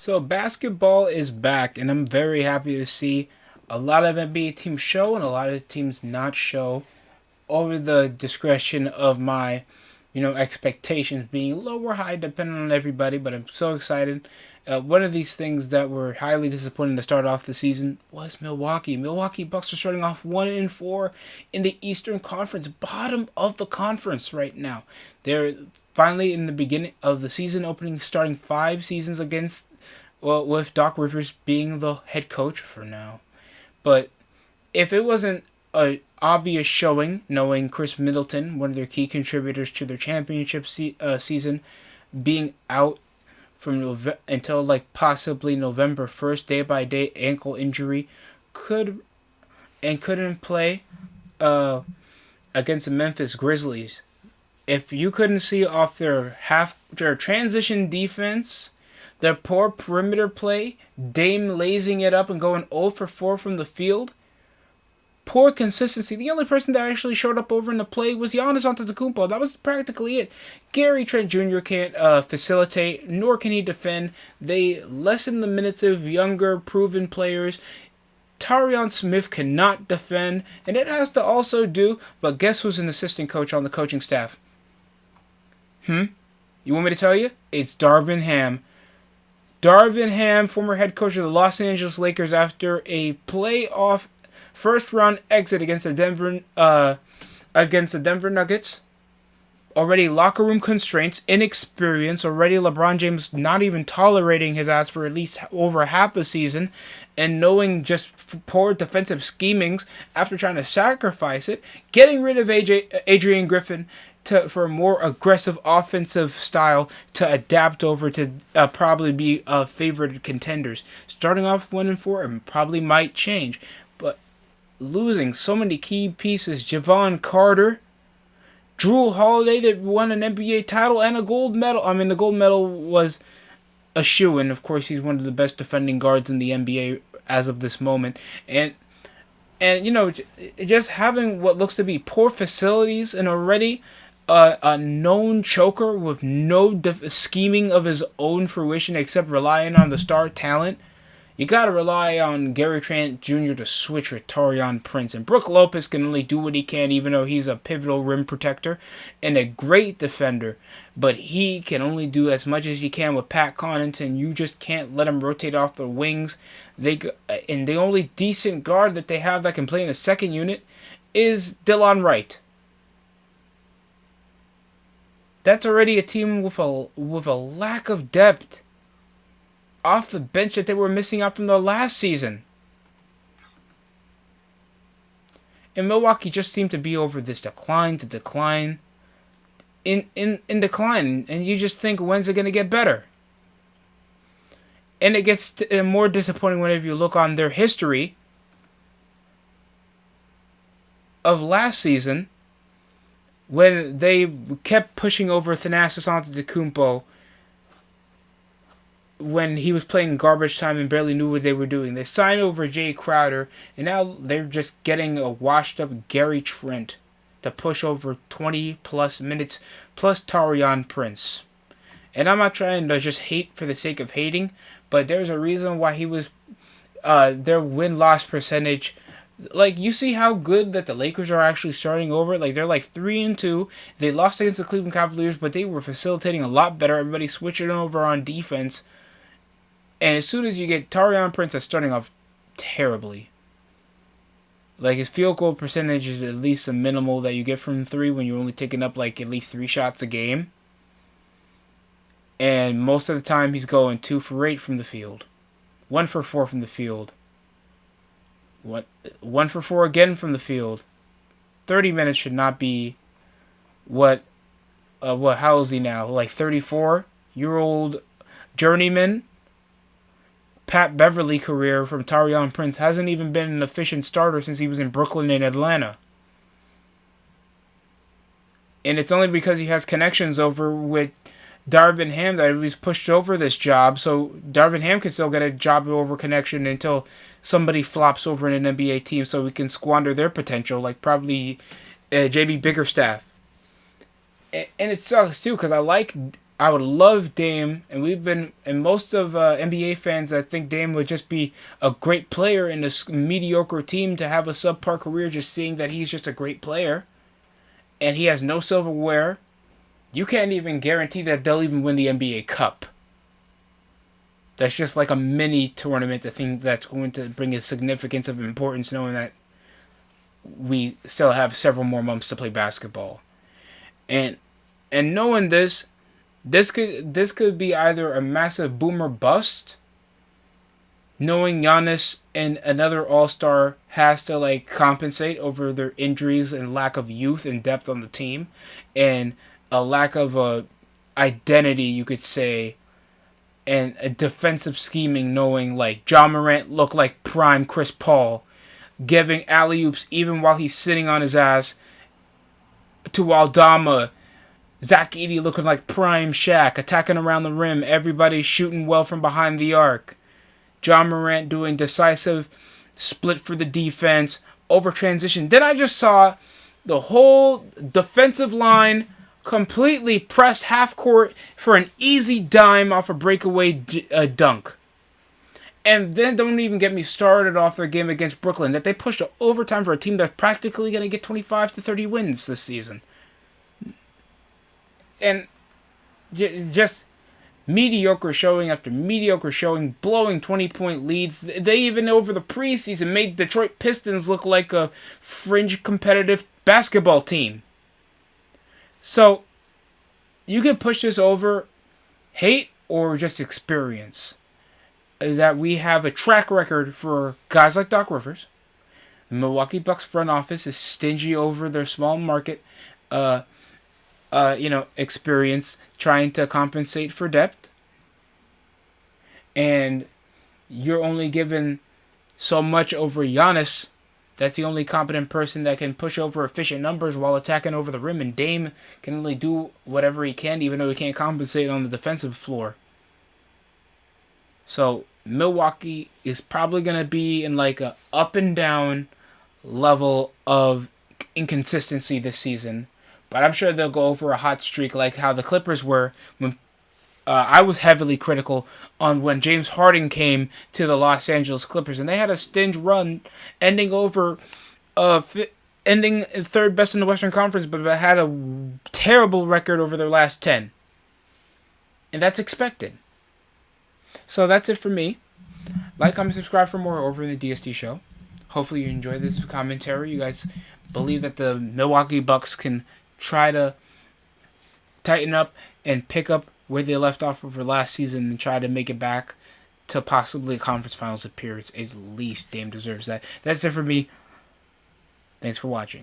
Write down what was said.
So basketball is back, and I'm very happy to see a lot of NBA teams show and a lot of teams not show over the discretion of my, expectations being low or high depending on everybody. But I'm so excited. One of these things that were highly disappointing to start off the season was Milwaukee. Milwaukee Bucks are starting off 1-4 in the Eastern Conference, bottom of the conference right now. They're finally in the beginning of the season opening, starting 5 seasons against with Doc Rivers being the head coach for now. But if it wasn't a obvious showing, knowing Chris Middleton, one of their key contributors to their championship season, being out until like possibly November 1st, day by day ankle injury, couldn't play against the Memphis Grizzlies. If you couldn't see off their transition defense, their poor perimeter play, Dame lazing it up and going 0 for 4 from the field, poor consistency. The only person that actually showed up over in the play was Giannis Antetokounmpo. That was practically it. Gary Trent Jr. can't facilitate, nor can he defend. They lessen the minutes of younger, proven players. Tarion Smith cannot defend, and it has to also do, but guess who's an assistant coach on the coaching staff? You want me to tell you? It's Darvin Ham. Darvin Ham, former head coach of the Los Angeles Lakers, after a playoff first-round exit against the Denver Nuggets. Already locker room constraints, inexperience. Already LeBron James not even tolerating his ass for at least over half the season, and knowing just poor defensive schemings after trying to sacrifice it, getting rid of Adrian Griffin for a more aggressive offensive style to adapt over to probably be favored contenders. Starting off 1-4 and probably might change, but losing so many key pieces: Javon Carter, Drew Holiday that won an NBA title and a gold medal. I mean, the gold medal was a shoo-in. Of course, he's one of the best defending guards in the NBA as of this moment, and just having what looks to be poor facilities and already a known choker with no scheming of his own fruition except relying on the star talent. You gotta rely on Gary Trent Jr. to switch with Taurean Prince. And Brook Lopez can only do what he can, even though he's a pivotal rim protector and a great defender. But he can only do as much as he can with Pat Connaughton. You just can't let him rotate off the wings. And the only decent guard that they have that can play in the second unit is Delon Wright. That's already a team with a lack of depth off the bench that they were missing out from the last season. And Milwaukee just seemed to be over this decline in decline. And you just think, when's it going to get better? And it gets more disappointing whenever you look on their history of last season, when they kept pushing over Thanasis Antetokounmpo when he was playing garbage time and barely knew what they were doing. They signed over Jay Crowder, and now they're just getting a washed-up Gary Trent to push over 20-plus minutes, plus Taurean Prince. And I'm not trying to just hate for the sake of hating, but there's a reason why he was their win-loss percentage. Like, you see how good that the Lakers are actually starting over? Like, they're like 3-2. They lost against the Cleveland Cavaliers, but they were facilitating a lot better. Everybody switching over on defense. And as soon as you get Taurean Prince, that's starting off terribly. Like, his field goal percentage is at least a minimal that you get from 3 when you're only taking up, like, at least 3 shots a game. And most of the time, he's going 2 for 8 from the field. 1 for 4 from the field. 1 for 4 again from the field. 30 minutes should not be how is he now? Like 34-year-old journeyman? Pat Beverly career from Taurean Prince hasn't even been an efficient starter since he was in Brooklyn and Atlanta. And it's only because he has connections over with Darvin Ham that he was pushed over this job, so Darvin Ham can still get a job over connection until somebody flops over in an NBA team so we can squander their potential, like probably JB Bickerstaff. And it sucks too, because I like I would love Dame, and most of NBA fans, I think Dame would just be a great player in this mediocre team to have a subpar career, just seeing that he's just a great player, and he has no silverware. You can't even guarantee that they'll even win the NBA Cup. That's just like a mini tournament, the thing that's going to bring a significance of importance, knowing that we still have several more months to play basketball. And knowing this could be either a massive boomer bust, knowing Giannis and another All-Star has to like compensate over their injuries and lack of youth and depth on the team, and a lack of a identity, you could say, and a defensive scheming, knowing like Ja Morant looked like prime Chris Paul, giving alley-oops even while he's sitting on his ass to Aldama. Zach Edey looking like prime Shaq, attacking around the rim, everybody shooting well from behind the arc. Ja Morant doing decisive split for the defense, over transition. Then I just saw the whole defensive line completely pressed half court for an easy dime off a breakaway dunk. And then don't even get me started off their game against Brooklyn, that they pushed to overtime for a team that's practically going to get 25 to 30 wins this season. And just mediocre showing after mediocre showing, blowing 20-point leads. They even over the preseason made Detroit Pistons look like a fringe competitive basketball team. So you can push this over hate or just experience. That we have a track record for guys like Doc Rivers. The Milwaukee Bucks front office is stingy over their small market experience, trying to compensate for depth. And you're only given so much over Giannis. That's the only competent person that can push over efficient numbers while attacking over the rim. And Dame can only do whatever he can, even though he can't compensate on the defensive floor. So Milwaukee is probably going to be in like a up and down level of inconsistency this season. But I'm sure they'll go over a hot streak like how the Clippers were when I was heavily critical on when James Harden came to the Los Angeles Clippers. And they had a stingy run ending third best in the Western Conference, but had a terrible record over their last 10. And that's expected. So that's it for me. Like, comment, subscribe for more over in the DST show. Hopefully you enjoyed this commentary. You guys believe that the Milwaukee Bucks can try to tighten up and pick up where they left off over last season and try to make it back to possibly a conference finals appearance. At least Dame deserves that. That's it for me. Thanks for watching.